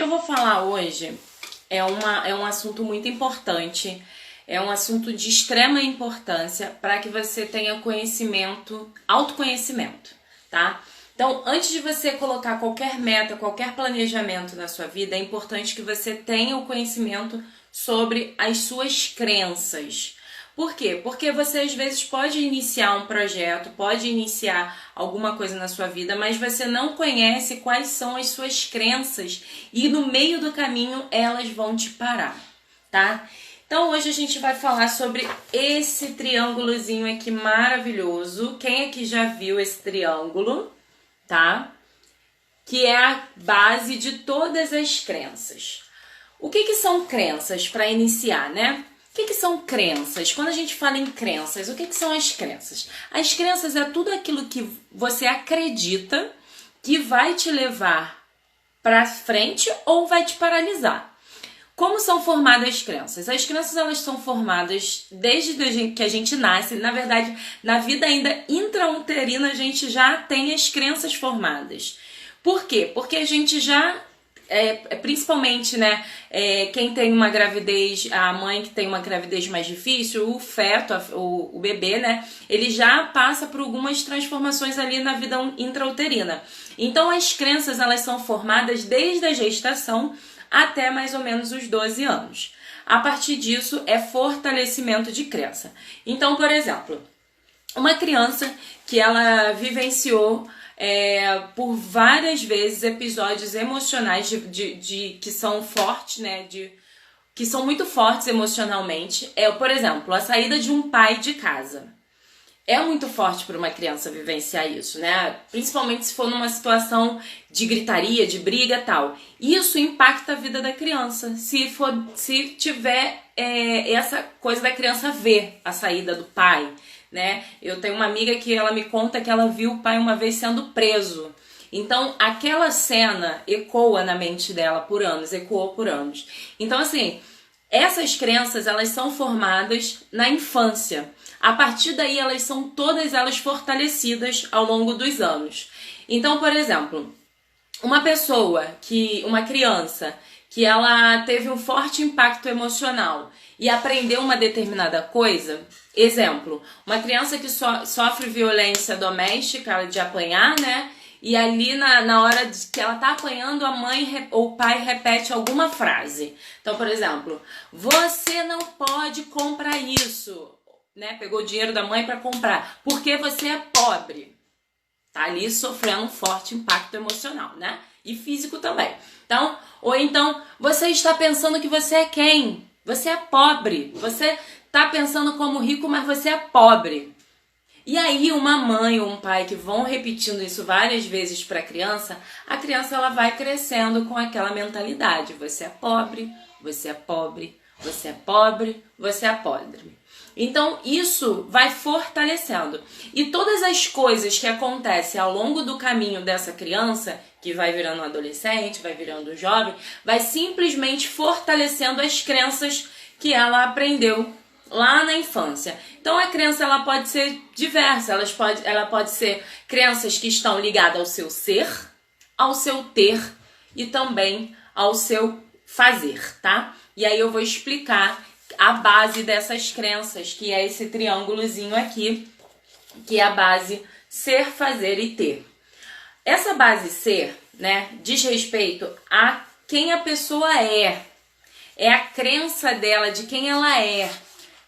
eu vou falar hoje é um assunto muito importante, é um assunto de extrema importância para que você tenha conhecimento, autoconhecimento, tá? Então, antes de você colocar qualquer meta, qualquer planejamento na sua vida, é importante que você tenha o conhecimento sobre as suas crenças. Por quê? Porque você às vezes pode iniciar um projeto, pode iniciar alguma coisa na sua vida, mas você não conhece quais são as suas crenças e no meio do caminho elas vão te parar, tá? Então hoje a gente vai falar sobre esse triângulozinho aqui maravilhoso. Quem aqui já viu esse triângulo, tá? Que é a base de todas as crenças. O que são crenças para iniciar, né? O que são crenças? Quando a gente fala em crenças, o que são as crenças? As crenças é tudo aquilo que você acredita que vai te levar para frente ou vai te paralisar. Como são formadas as crenças? As crenças elas são formadas desde que a gente nasce. Na verdade, na vida ainda intrauterina a gente já tem as crenças formadas. Por quê? Porque a gente já... principalmente, né, quem tem uma gravidez, a mãe que tem uma gravidez mais difícil, o feto, o bebê, né, ele já passa por algumas transformações ali na vida intrauterina. Então as crenças elas são formadas desde a gestação até mais ou menos os 12 anos. A partir disso é fortalecimento de crença. Então, por exemplo, uma criança que ela vivenciou por várias vezes episódios emocionais que são fortes, né? Que são muito fortes emocionalmente. Por exemplo, a saída de um pai de casa. É muito forte para uma criança vivenciar isso, né? Principalmente se for numa situação de gritaria, de briga e tal. Isso impacta a vida da criança. Se tiver essa coisa da criança ver a saída do pai, né? Eu tenho uma amiga que ela me conta que ela viu o pai uma vez sendo preso. Então, aquela cena ecoa na mente dela por anos, ecoou por anos. Então, assim, essas crenças, elas são formadas na infância. A partir daí, elas são todas elas fortalecidas ao longo dos anos. Então, por exemplo, uma criança que ela teve um forte impacto emocional e aprendeu uma determinada coisa, exemplo, uma criança que sofre violência doméstica, de apanhar, né? E ali na hora que ela tá apanhando, a mãe ou o pai repete alguma frase. Então, por exemplo, você não pode comprar isso, né? Pegou o dinheiro da mãe para comprar, porque você é pobre. Tá ali sofrendo um forte impacto emocional, né? E físico também. Então, ou então, você está pensando que você é quem? Você é pobre. Você tá pensando como rico, mas você é pobre. E aí uma mãe ou um pai que vão repetindo isso várias vezes para a criança ela vai crescendo com aquela mentalidade. Você é pobre, você é pobre, você é pobre, você é pobre. Então isso vai fortalecendo. E todas as coisas que acontecem ao longo do caminho dessa criança, que vai virando um adolescente, vai virando um jovem, vai simplesmente fortalecendo as crenças que ela aprendeu lá na infância. Então a crença ela pode ser diversa, ela pode ser crenças que estão ligadas ao seu ser, ao seu ter e também ao seu fazer, tá? E aí eu vou explicar a base dessas crenças, que é esse triângulozinho aqui, que é a base ser, fazer e ter. Essa base ser, né, diz respeito a quem a pessoa é a crença dela de quem ela é,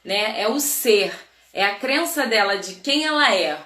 né? É o ser, é a crença dela de quem ela é.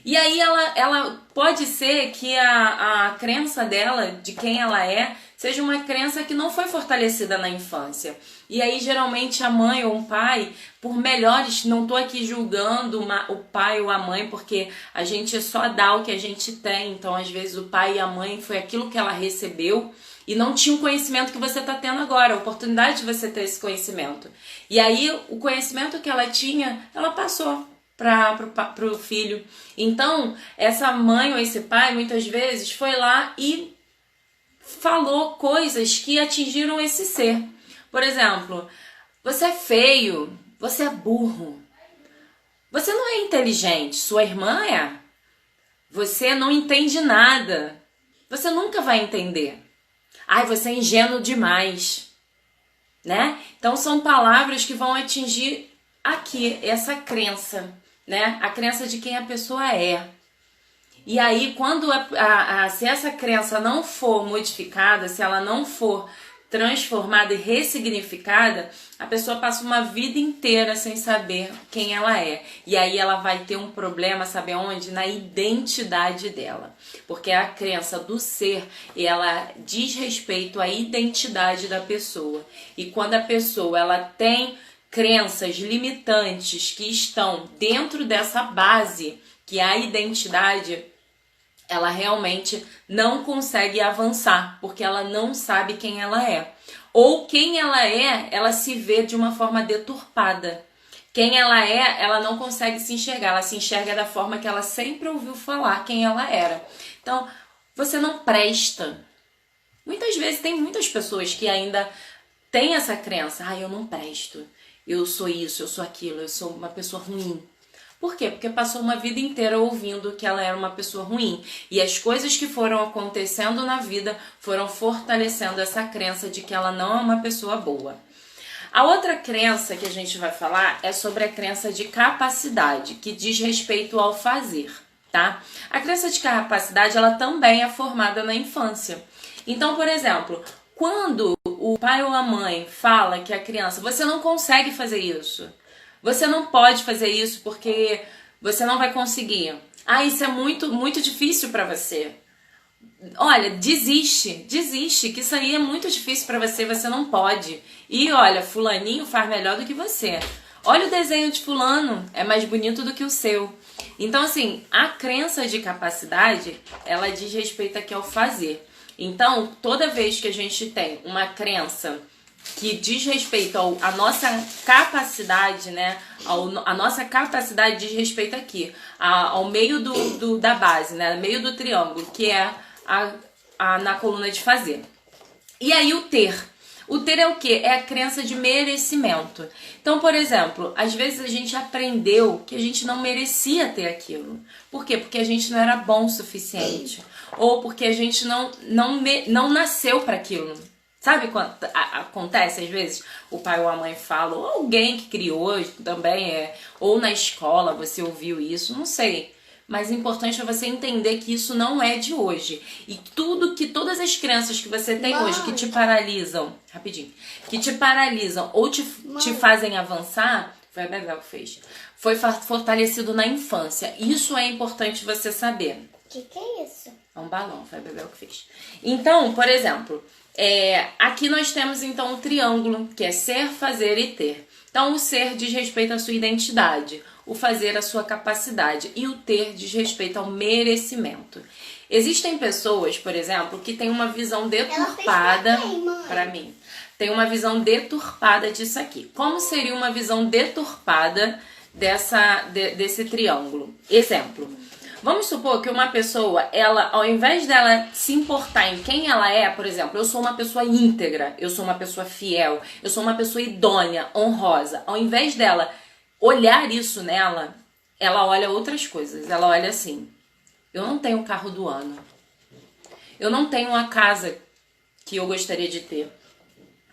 E aí ela pode ser que a crença dela de quem ela é seja uma crença que não foi fortalecida na infância. E aí geralmente a mãe ou o pai, por melhores, não tô aqui julgando o pai ou a mãe, porque a gente só dá o que a gente tem. Então às vezes o pai e a mãe foi aquilo que ela recebeu e não tinha o conhecimento que você está tendo agora, a oportunidade de você ter esse conhecimento. E aí o conhecimento que ela tinha, ela passou para o filho. Então essa mãe ou esse pai muitas vezes foi lá e falou coisas que atingiram esse ser. Por exemplo, você é feio, você é burro, você não é inteligente, sua irmã é. Você não entende nada, você nunca vai entender. Ai, você é ingênuo demais, né? Então são palavras que vão atingir aqui essa crença, né? A crença de quem a pessoa é. E aí, quando se essa crença não for modificada, se ela não for transformada e ressignificada, a pessoa passa uma vida inteira sem saber quem ela é. E aí ela vai ter um problema, sabe onde? Na identidade dela. Porque a crença do ser, ela diz respeito à identidade da pessoa. E quando a pessoa ela tem crenças limitantes que estão dentro dessa base, que é a identidade, ela realmente não consegue avançar, porque ela não sabe quem ela é. Ou quem ela é, ela se vê de uma forma deturpada. Quem ela é, ela não consegue se enxergar, ela se enxerga da forma que ela sempre ouviu falar quem ela era. Então, você não presta. Muitas vezes tem muitas pessoas que ainda têm essa crença, eu não presto, eu sou isso, eu sou aquilo, eu sou uma pessoa ruim. Por quê? Porque passou uma vida inteira ouvindo que ela era uma pessoa ruim. E as coisas que foram acontecendo na vida foram fortalecendo essa crença de que ela não é uma pessoa boa. A outra crença que a gente vai falar é sobre a crença de capacidade, que diz respeito ao fazer, tá? A crença de capacidade, ela também é formada na infância. Então, por exemplo, quando o pai ou a mãe fala que a criança, você não consegue fazer isso, você não pode fazer isso porque você não vai conseguir. Isso é muito difícil para você. Olha, desiste, que isso aí é muito difícil para você, você não pode. E olha, fulaninho faz melhor do que você. Olha o desenho de fulano, é mais bonito do que o seu. Então, assim, a crença de capacidade, ela diz respeito aqui ao fazer. Então, toda vez que a gente tem uma crença que diz respeito à nossa capacidade, né? A nossa capacidade diz respeito aqui, ao meio da base, né? Meio do triângulo, que é na coluna de fazer. E aí o ter. O ter é o quê? É a crença de merecimento. Então, por exemplo, às vezes a gente aprendeu que a gente não merecia ter aquilo. Por quê? Porque a gente não era bom o suficiente. Ou porque a gente não nasceu para aquilo. Sabe quando acontece às vezes o pai ou a mãe fala, ou alguém que criou também ou na escola você ouviu isso, não sei. Mas o importante é você entender que isso não é de hoje. E todas as crenças que você tem hoje que te paralisam, rapidinho, que te paralisam ou te fazem avançar, foi a Bebel que fez, foi fortalecido na infância. Isso é importante você saber. O que é isso? É um balão, foi a Bebel que fez. Então, por exemplo, aqui nós temos então o triângulo, que é ser, fazer e ter. Então o ser diz respeito à sua identidade, o fazer à sua capacidade e o ter diz respeito ao merecimento. Existem pessoas, por exemplo, que têm uma visão deturpada, para mim, tem uma visão deturpada disso aqui. Como seria uma visão deturpada desse triângulo? Exemplo. Vamos supor que uma pessoa, ela, ao invés dela se importar em quem ela é, por exemplo, eu sou uma pessoa íntegra, eu sou uma pessoa fiel, eu sou uma pessoa idônea, honrosa. Ao invés dela olhar isso nela, ela olha outras coisas. Ela olha assim, eu não tenho o carro do ano. Eu não tenho a casa que eu gostaria de ter.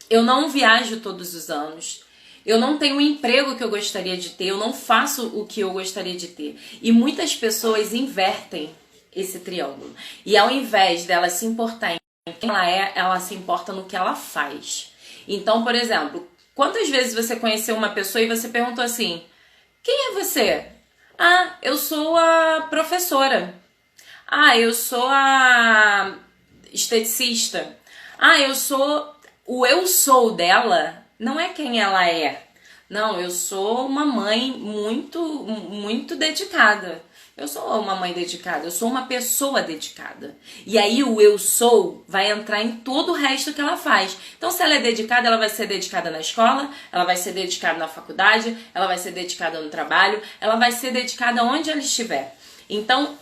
Eu não viajo todos os anos. Eu não tenho o emprego que eu gostaria de ter, eu não faço o que eu gostaria de ter. E muitas pessoas invertem esse triângulo. E ao invés dela se importar em quem ela é, ela se importa no que ela faz. Então, por exemplo, quantas vezes você conheceu uma pessoa e você perguntou assim, quem é você? Eu sou a professora. Eu sou a esteticista. Eu sou... O eu sou dela... Não é quem ela é. Não, eu sou uma mãe muito dedicada. Eu sou uma mãe dedicada, eu sou uma pessoa dedicada. E aí o eu sou vai entrar em todo o resto que ela faz. Então se ela é dedicada, ela vai ser dedicada na escola, ela vai ser dedicada na faculdade, ela vai ser dedicada no trabalho, ela vai ser dedicada onde ela estiver. Então,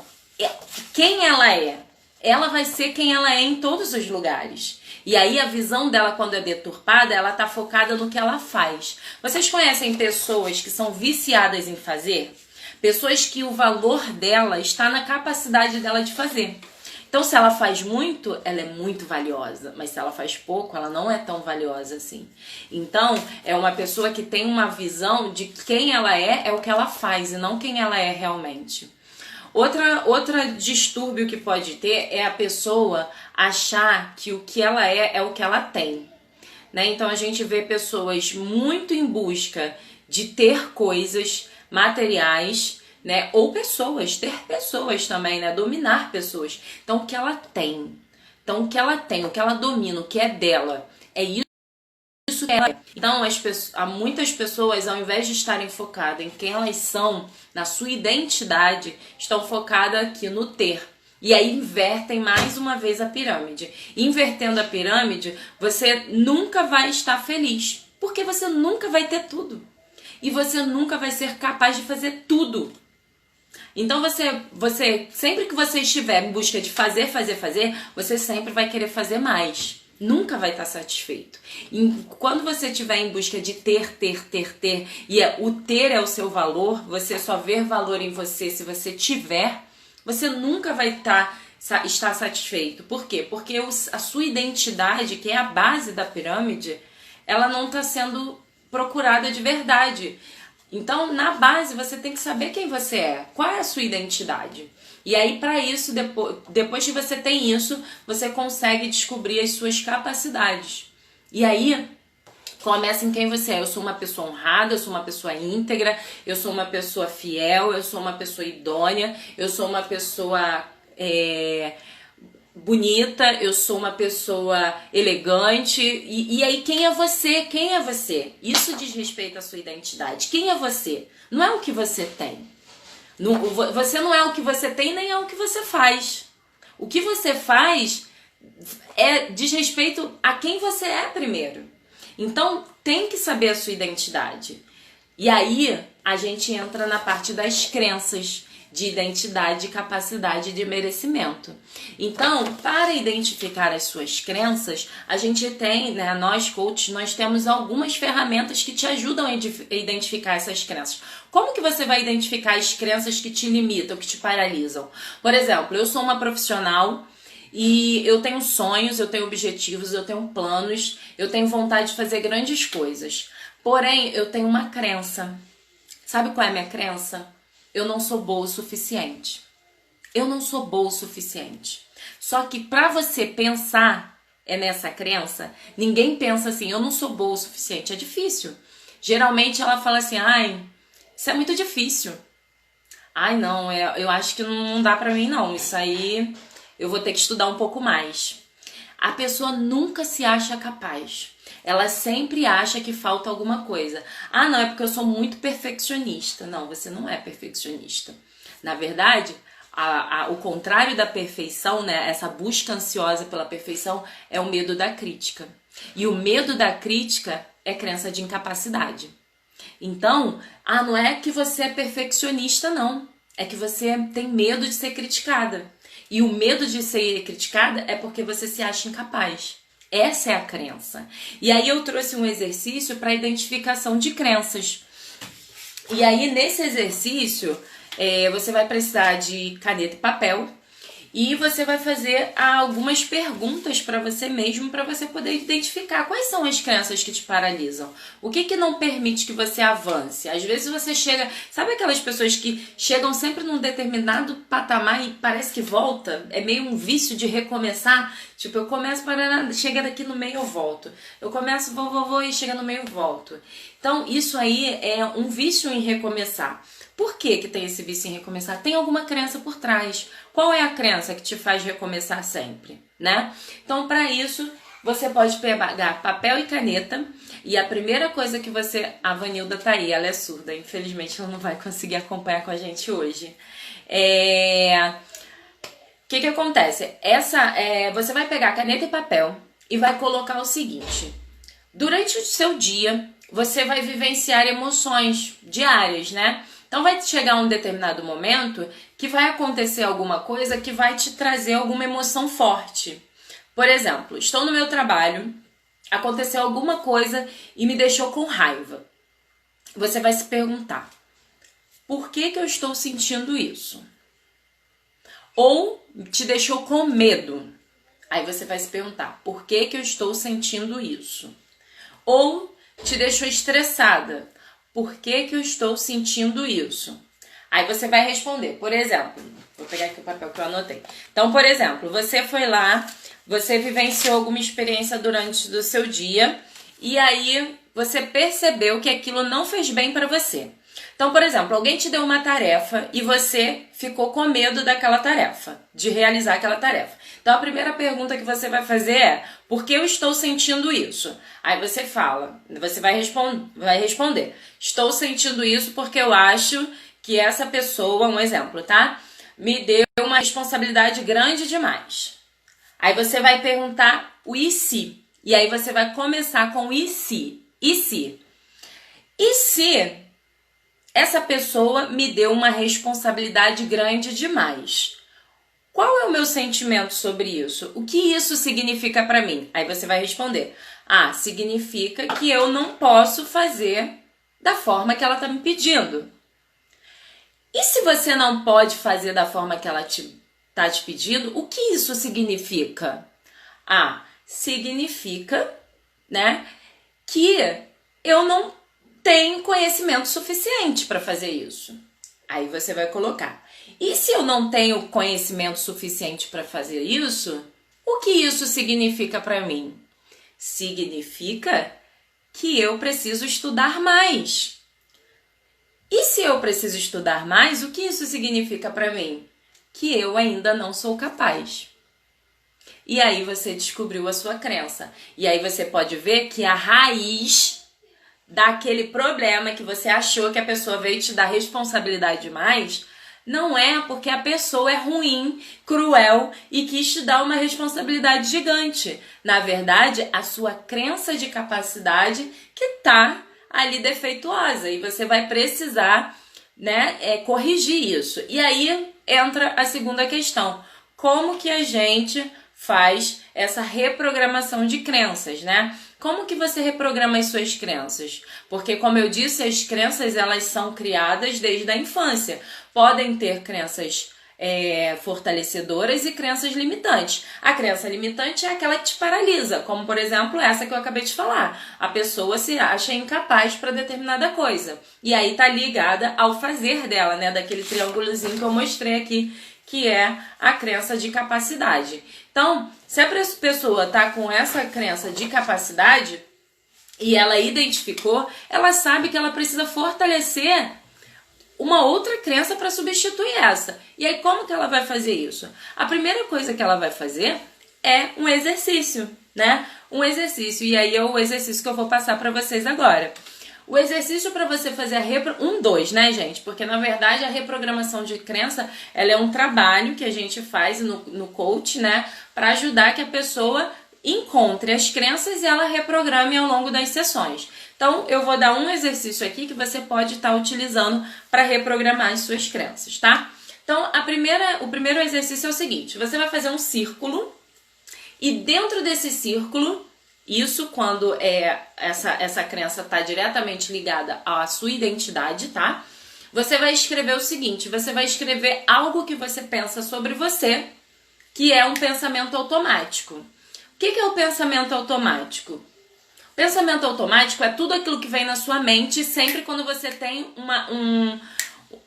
quem ela é? Ela vai ser quem ela é em todos os lugares. E aí a visão dela, quando é deturpada, ela tá focada no que ela faz. Vocês conhecem pessoas que são viciadas em fazer? Pessoas que o valor dela está na capacidade dela de fazer. Então, se ela faz muito, ela é muito valiosa, mas se ela faz pouco, ela não é tão valiosa assim. Então, é uma pessoa que tem uma visão de quem ela é o que ela faz e não quem ela é realmente. Outra distúrbio que pode ter é a pessoa achar que o que ela é o que ela tem, né? Então a gente vê pessoas muito em busca de ter coisas materiais, né? Ou ter pessoas também, né? Dominar pessoas. Então o que ela tem, o que ela domina, o que é dela, é isso que ela é. Então há muitas pessoas, ao invés de estarem focadas em quem elas são, na sua identidade, estão focadas aqui no ter. E aí invertem mais uma vez a pirâmide. Invertendo a pirâmide, você nunca vai estar feliz, porque você nunca vai ter tudo. E você nunca vai ser capaz de fazer tudo. Então você sempre que você estiver em busca de fazer, você sempre vai querer fazer mais. Nunca vai estar satisfeito. E quando você estiver em busca de ter, e o ter é o seu valor, você só ver valor em você se você tiver, você nunca vai estar satisfeito. Por quê? Porque a sua identidade, que é a base da pirâmide, ela não está sendo procurada de verdade. Então, na base, você tem que saber quem você é, qual é a sua identidade. E aí, para isso, depois que você tem isso, você consegue descobrir as suas capacidades. E aí, começa em quem você é. Eu sou uma pessoa honrada, eu sou uma pessoa íntegra, eu sou uma pessoa fiel, eu sou uma pessoa idônea, eu sou uma pessoa bonita, eu sou uma pessoa elegante. E aí, quem é você? Quem é você? Isso diz respeito à sua identidade. Quem é você? Não é o que você tem. Você não é o que você tem, nem é o que você faz. O que você faz diz respeito a quem você é primeiro. Então, tem que saber a sua identidade. E aí, a gente entra na parte das crenças de identidade, capacidade de merecimento. Então, para identificar as suas crenças, a gente tem, né, nós coaches, nós temos algumas ferramentas que te ajudam a identificar essas crenças. Como que você vai identificar as crenças que te limitam, que te paralisam? Por exemplo, eu sou uma profissional e eu tenho sonhos, eu tenho objetivos, eu tenho planos, eu tenho vontade de fazer grandes coisas. Porém, eu tenho uma crença. Sabe qual é a minha crença? Eu não sou boa o suficiente. Eu não sou boa o suficiente. Só que para você pensar nessa crença, ninguém pensa assim, eu não sou boa o suficiente. É difícil. Geralmente ela fala assim, ai, isso é muito difícil. Ai, não, eu acho que não dá pra mim não. Isso aí eu vou ter que estudar um pouco mais. A pessoa nunca se acha capaz. Ela sempre acha que falta alguma coisa. Ah, não, é porque eu sou muito perfeccionista. Não, você não é perfeccionista. Na verdade, o contrário da perfeição, né, essa busca ansiosa pela perfeição, é o medo da crítica. E o medo da crítica é crença de incapacidade. Então, não é que você é perfeccionista, não. É que você tem medo de ser criticada. E o medo de ser criticada é porque você se acha incapaz. Essa é a crença. E aí eu trouxe um exercício para identificação de crenças. E aí nesse exercício, você vai precisar de caneta e papel. E você vai fazer algumas perguntas para você mesmo, para você poder identificar quais são as crenças que te paralisam. O que não permite que você avance? Às vezes você chega... Sabe aquelas pessoas que chegam sempre num determinado patamar e parece que volta? É meio um vício de recomeçar. Tipo, eu começo, chega daqui no meio eu volto. Eu começo, vou e chega no meio eu volto. Então, isso aí é um vício em recomeçar. Por que tem esse vício em recomeçar? Tem alguma crença por trás. Qual é a crença que te faz recomeçar sempre, né? Então, para isso, você pode pegar papel e caneta. E a primeira coisa que você... A Vanilda tá aí, ela é surda. Infelizmente, ela não vai conseguir acompanhar com a gente hoje. O que acontece? Você vai pegar caneta e papel e vai colocar o seguinte. Durante o seu dia, você vai vivenciar emoções diárias, né? Então vai chegar um determinado momento que vai acontecer alguma coisa que vai te trazer alguma emoção forte. Por exemplo, estou no meu trabalho, aconteceu alguma coisa e me deixou com raiva. Você vai se perguntar, por que eu estou sentindo isso? ou te deixou com medo. Aí você vai se perguntar, por que eu estou sentindo isso? Ou te deixou estressada, por que eu estou sentindo isso? Aí você vai responder, por exemplo, vou pegar aqui o papel que eu anotei. Então, por exemplo, você foi lá, você vivenciou alguma experiência durante o seu dia e aí você percebeu que aquilo não fez bem para você. Então, por exemplo, alguém te deu uma tarefa e você ficou com medo daquela tarefa, de realizar aquela tarefa. Então, a primeira pergunta que você vai fazer é, por que eu estou sentindo isso? Aí você fala, você vai responder, estou sentindo isso porque eu acho que essa pessoa, um exemplo, tá? Me deu uma responsabilidade grande demais. Aí você vai perguntar o e se? E aí você vai começar com o e se? E se? E se essa pessoa me deu uma responsabilidade grande demais? Qual é o meu sentimento sobre isso? O que isso significa para mim? Aí você vai responder, significa que eu não posso fazer da forma que ela está me pedindo. E se você não pode fazer da forma que ela está te pedindo, o que isso significa? Significa, né, que eu não tenho conhecimento suficiente para fazer isso. Aí você vai colocar. E se eu não tenho conhecimento suficiente para fazer isso, o que isso significa para mim? Significa que eu preciso estudar mais. E se eu preciso estudar mais, o que isso significa para mim? Que eu ainda não sou capaz. E aí você descobriu a sua crença. E aí você pode ver que a raiz daquele problema que você achou que a pessoa veio te dar responsabilidade demais, não é porque a pessoa é ruim, cruel e quis te dar uma responsabilidade gigante. Na verdade, a sua crença de capacidade que está ali defeituosa e você vai precisar, né, corrigir isso. E aí entra a segunda questão. Como que a gente faz essa reprogramação de crenças, né? Como que você reprograma as suas crenças? Porque, como eu disse, as crenças elas são criadas desde a infância. Podem ter crenças fortalecedoras e crenças limitantes. A crença limitante é aquela que te paralisa, como, por exemplo, essa que eu acabei de falar. A pessoa se acha incapaz para determinada coisa. E aí tá ligada ao fazer dela, né? Daquele triângulozinho que eu mostrei aqui, que é a crença de capacidade. Então, se a pessoa tá com essa crença de capacidade e ela identificou, ela sabe que ela precisa fortalecer uma outra crença para substituir essa. E aí, como que ela vai fazer isso? A primeira coisa que ela vai fazer é um exercício, né? Um exercício. E aí é o exercício que eu vou passar para vocês agora. O exercício para você fazer dois, né, gente? Porque, na verdade, a reprogramação de crença, ela é um trabalho que a gente faz no coach, né? Para ajudar que a pessoa encontre as crenças e ela reprograme ao longo das sessões. Então, eu vou dar um exercício aqui que você pode estar utilizando para reprogramar as suas crenças, tá? Então, o primeiro exercício é o seguinte. Você vai fazer um círculo e dentro desse círculo, isso quando essa crença está diretamente ligada à sua identidade, tá? Você vai escrever o seguinte, você vai escrever algo que você pensa sobre você, que é um pensamento automático. O que é o pensamento automático? O pensamento automático é tudo aquilo que vem na sua mente sempre quando você tem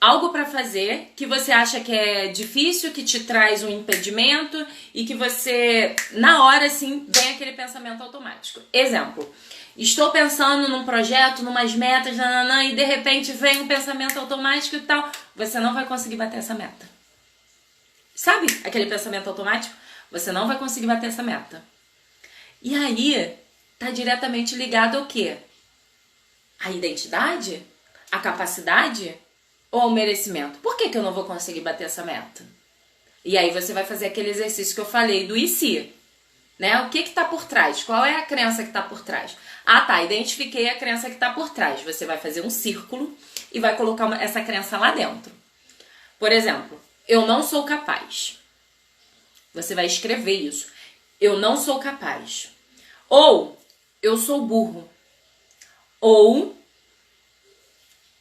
algo para fazer que você acha que é difícil, que te traz um impedimento e que você, na hora, assim, vem aquele pensamento automático. Exemplo, estou pensando num projeto, numas metas, e de repente vem um pensamento automático e tal, você não vai conseguir bater essa meta. Sabe aquele pensamento automático? Você não vai conseguir bater essa meta. E aí, tá diretamente ligado ao quê? A identidade? A capacidade? Ou ao merecimento? Por que eu não vou conseguir bater essa meta? E aí você vai fazer aquele exercício que eu falei do e se, né? O que tá por trás? Qual é a crença que tá por trás? Identifiquei a crença que tá por trás. Você vai fazer um círculo e vai colocar essa crença lá dentro. Por exemplo, eu não sou capaz. Você vai escrever isso. Eu não sou capaz. Ou eu sou burro. Ou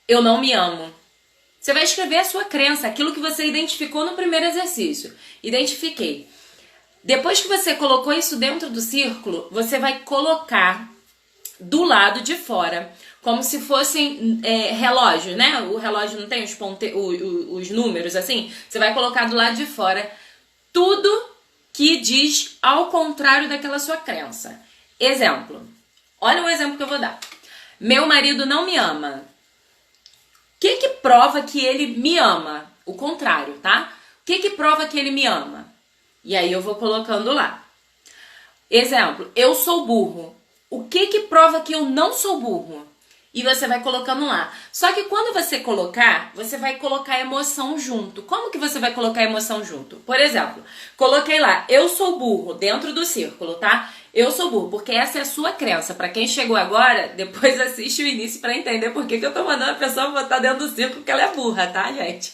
eu não me amo. Você vai escrever a sua crença, aquilo que você identificou no primeiro exercício. Identifiquei. Depois que você colocou isso dentro do círculo, você vai colocar do lado de fora, como se fossem relógios, né? O relógio não tem os números assim? Você vai colocar do lado de fora tudo que diz ao contrário daquela sua crença. Exemplo. Olha o exemplo que eu vou dar. Meu marido não me ama. O que prova que ele me ama? O contrário, tá? O que prova que ele me ama? E aí eu vou colocando lá. Exemplo, eu sou burro. O que prova que eu não sou burro? E você vai colocando lá. Só que quando você colocar, você vai colocar emoção junto. Como que você vai colocar emoção junto? Por exemplo, coloquei lá, eu sou burro, dentro do círculo, tá? Eu sou burro, porque essa é a sua crença. Pra quem chegou agora, depois assiste o início pra entender por que eu tô mandando a pessoa botar dentro do círculo, porque ela é burra, tá, gente?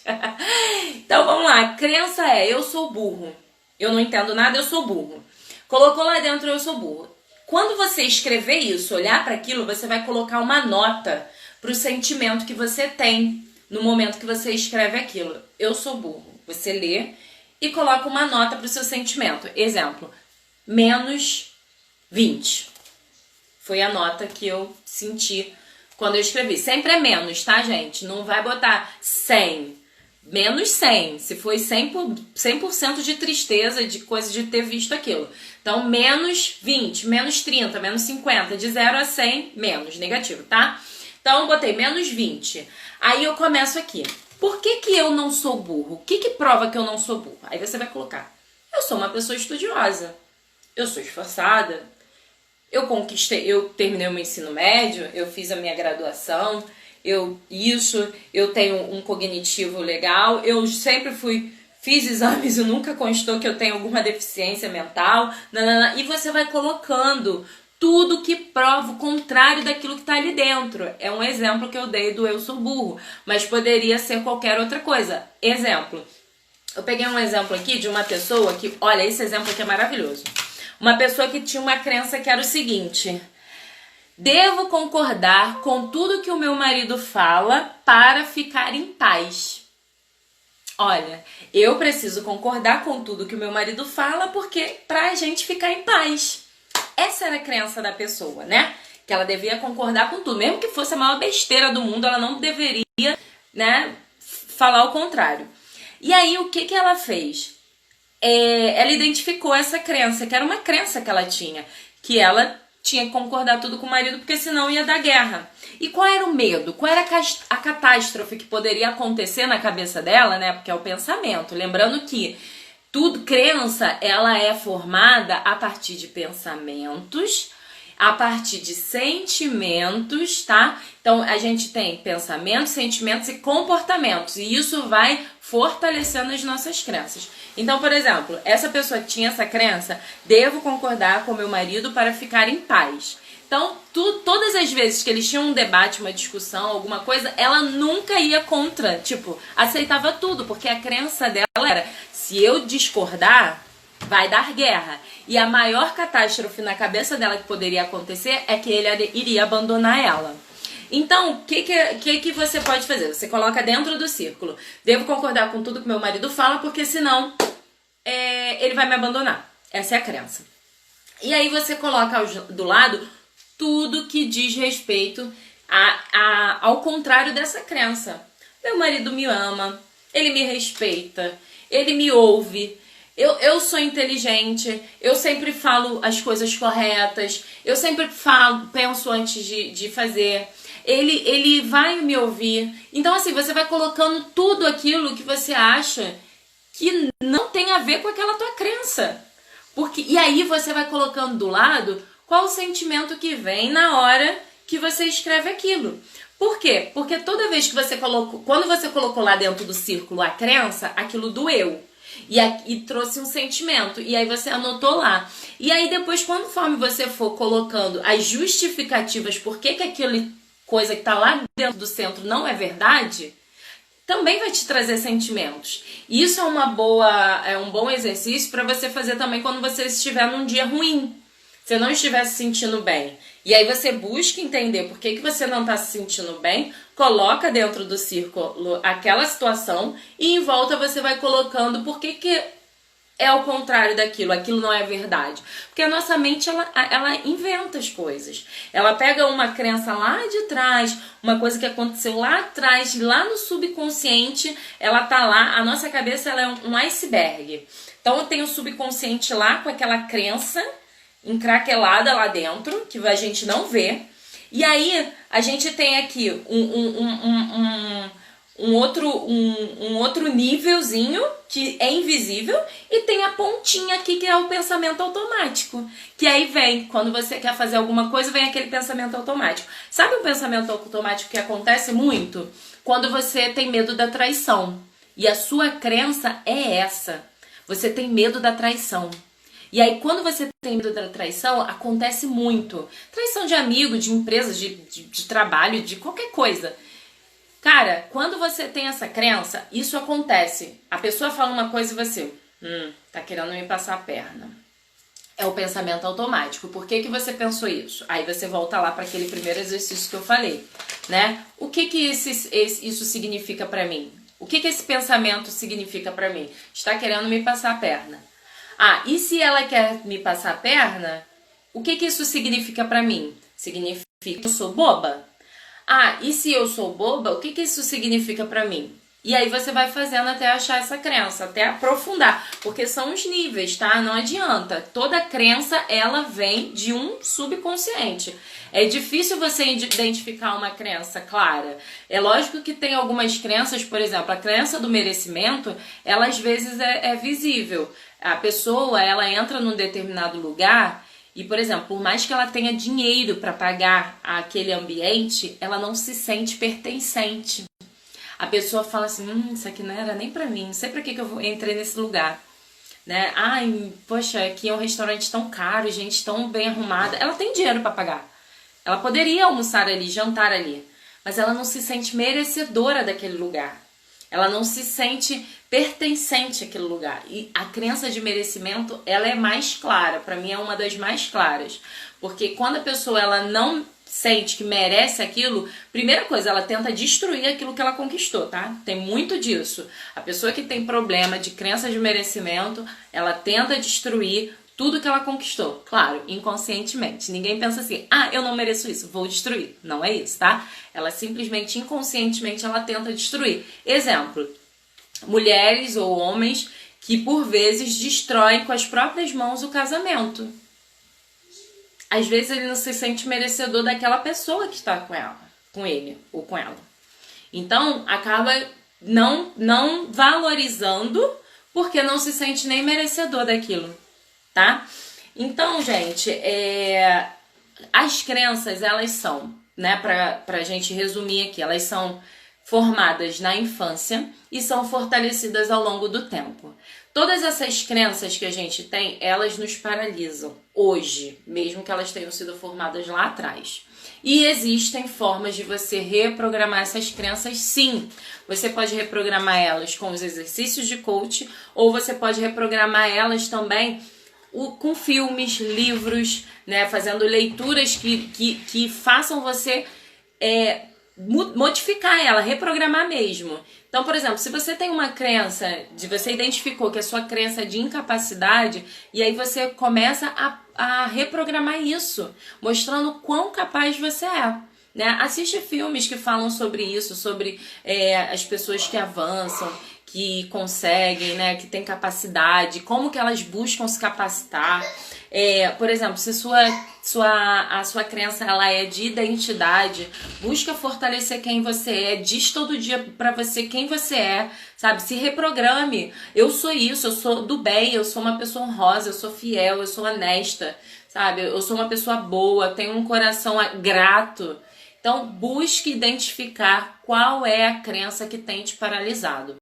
Então vamos lá, crença é, eu sou burro. Eu não entendo nada, eu sou burro. Colocou lá dentro, eu sou burro. Quando você escrever isso, olhar para aquilo, você vai colocar uma nota para o sentimento que você tem no momento que você escreve aquilo. Eu sou burro. Você lê e coloca uma nota para o seu sentimento. Exemplo, menos 20. Foi a nota que eu senti quando eu escrevi. Sempre é menos, tá, gente? Não vai botar 100. Menos 100, se foi 100% de tristeza, de coisa de ter visto aquilo. Então, menos 20, menos 30, menos 50, de 0 a 100, menos, negativo, tá? Então, eu botei menos 20. Aí eu começo aqui. Por que eu não sou burro? O que prova que eu não sou burro? Aí você vai colocar. Eu sou uma pessoa estudiosa. Eu sou esforçada. Eu terminei o meu ensino médio, eu fiz a minha graduação. Eu tenho um cognitivo legal, eu sempre fiz exames e nunca constou que eu tenho alguma deficiência mental, e você vai colocando tudo que prova o contrário daquilo que está ali dentro. É um exemplo que eu dei do eu sou burro, mas poderia ser qualquer outra coisa. Exemplo, eu peguei um exemplo aqui de uma pessoa que, olha, esse exemplo aqui é maravilhoso. Uma pessoa que tinha uma crença que era o seguinte: devo concordar com tudo que o meu marido fala para ficar em paz. Olha, eu preciso concordar com tudo que o meu marido fala porque pra gente ficar em paz. Essa era a crença da pessoa, né? Que ela devia concordar com tudo. Mesmo que fosse a maior besteira do mundo, ela não deveria, né, falar o contrário. E aí, o que ela fez? Ela identificou essa crença, que era uma crença que ela tinha. Que ela tinha que concordar tudo com o marido, porque senão ia dar guerra. E qual era o medo? Qual era a catástrofe que poderia acontecer na cabeça dela, né? Porque é o pensamento. Lembrando que crença, ela é formada a partir de pensamentos, a partir de sentimentos, tá? Então, a gente tem pensamentos, sentimentos e comportamentos. E isso vai fortalecendo as nossas crenças. Então, por exemplo, essa pessoa que tinha essa crença, devo concordar com meu marido para ficar em paz. Então, todas as vezes que eles tinham um debate, uma discussão, alguma coisa, ela nunca ia contra. Tipo, aceitava tudo, porque a crença dela era, se eu discordar, vai dar guerra. E a maior catástrofe na cabeça dela que poderia acontecer é que ele iria abandonar ela. Então, o que você pode fazer? Você coloca dentro do círculo. Devo concordar com tudo que meu marido fala, porque senão ele vai me abandonar. Essa é a crença. E aí você coloca do lado tudo que diz respeito ao contrário dessa crença. Meu marido me ama, ele me respeita, ele me ouve. Eu sou inteligente, eu sempre falo as coisas corretas, eu sempre penso antes de fazer. Ele vai me ouvir. Então, assim, você vai colocando tudo aquilo que você acha que não tem a ver com aquela tua crença. E aí você vai colocando do lado qual o sentimento que vem na hora que você escreve aquilo. Por quê? Porque toda vez que quando você colocou lá dentro do círculo a crença, aquilo doeu. E trouxe um sentimento. E aí você anotou lá. E aí depois, conforme você for colocando as justificativas por que aquele coisa que está lá dentro do centro não é verdade, também vai te trazer sentimentos. E isso é um bom exercício para você fazer também quando você estiver num dia ruim. você não estiver se sentindo bem, e aí você busca entender por que você não está se sentindo bem, coloca dentro do círculo aquela situação e em volta você vai colocando por que é o contrário daquilo, aquilo não é verdade. Porque a nossa mente, ela inventa as coisas. Ela pega uma crença lá de trás, uma coisa que aconteceu lá atrás, lá no subconsciente, ela tá lá, a nossa cabeça ela é um iceberg. Então tem o subconsciente lá com aquela crença encraquelada lá dentro, que a gente não vê. E aí a gente tem aqui um outro nívelzinho que é invisível e tem a pontinha aqui que é o pensamento automático. Que aí vem, quando você quer fazer alguma coisa, vem aquele pensamento automático. Sabe um pensamento automático que acontece muito? Quando você tem medo da traição. E a sua crença é essa. Você tem medo da traição. E aí, quando você tem medo da traição, acontece muito. Traição de amigo, de empresa, de trabalho, de qualquer coisa. Cara, quando você tem essa crença, isso acontece. A pessoa fala uma coisa e você, tá querendo me passar a perna. É o pensamento automático. Por que você pensou isso? Aí você volta lá para aquele primeiro exercício que eu falei, né? O que isso significa para mim? O que esse pensamento significa para mim? Está querendo me passar a perna. Ah, e se ela quer me passar a perna, o que isso significa pra mim? Significa que eu sou boba? Ah, e se eu sou boba, o que isso significa pra mim? E aí você vai fazendo até achar essa crença, até aprofundar, porque são os níveis, tá? Não adianta. Toda crença, ela vem de um subconsciente. É difícil você identificar uma crença clara. É lógico que tem algumas crenças, por exemplo, a crença do merecimento, ela às vezes é visível. A pessoa, ela entra num determinado lugar e, por exemplo, por mais que ela tenha dinheiro para pagar aquele ambiente, ela não se sente pertencente. A pessoa fala assim, isso aqui não era nem pra mim, não sei pra que eu entrei nesse lugar, né? Ai, poxa, aqui é um restaurante tão caro, gente tão bem arrumada. Ela tem dinheiro pra pagar. Ela poderia almoçar ali, jantar ali, mas ela não se sente merecedora daquele lugar. Ela não se sente pertencente àquele lugar. E a crença de merecimento, ela é mais clara. Pra mim é uma das mais claras. Porque quando a pessoa ela não sente que merece aquilo, primeira coisa, ela tenta destruir aquilo que ela conquistou, tá? Tem muito disso. A pessoa que tem problema de crença de merecimento, ela tenta destruir tudo que ela conquistou. Claro, inconscientemente. Ninguém pensa assim, eu não mereço isso, vou destruir. Não é isso, tá? Ela simplesmente, inconscientemente, ela tenta destruir. Exemplo, mulheres ou homens que por vezes destroem com as próprias mãos o casamento. Às vezes ele não se sente merecedor daquela pessoa que está com ela, com ele ou com ela. Então, acaba não valorizando porque não se sente nem merecedor daquilo, tá? Então, gente, as crenças, elas são, né, pra gente resumir aqui, elas são formadas na infância e são fortalecidas ao longo do tempo. Todas essas crenças que a gente tem, elas nos paralisam hoje, mesmo que elas tenham sido formadas lá atrás. E existem formas de você reprogramar essas crenças, sim. Você pode reprogramar elas com os exercícios de coach, ou você pode reprogramar elas também com filmes, livros, né, fazendo leituras que façam você modificar ela, reprogramar mesmo. Então, por exemplo, se você tem uma crença, você identificou que a sua crença é de incapacidade, e aí você começa a reprogramar isso, mostrando quão capaz você é. Né? Assiste filmes que falam sobre isso, sobre as pessoas que avançam, que conseguem, né, que têm capacidade, como que elas buscam se capacitar. Por exemplo, se a sua crença ela é de identidade, busca fortalecer quem você é, diz todo dia pra você quem você é, sabe? Se reprograme. Eu sou isso, eu sou do bem, eu sou uma pessoa honrosa, eu sou fiel, eu sou honesta, sabe? Eu sou uma pessoa boa, tenho um coração grato. Então, busque identificar qual é a crença que tem te paralisado.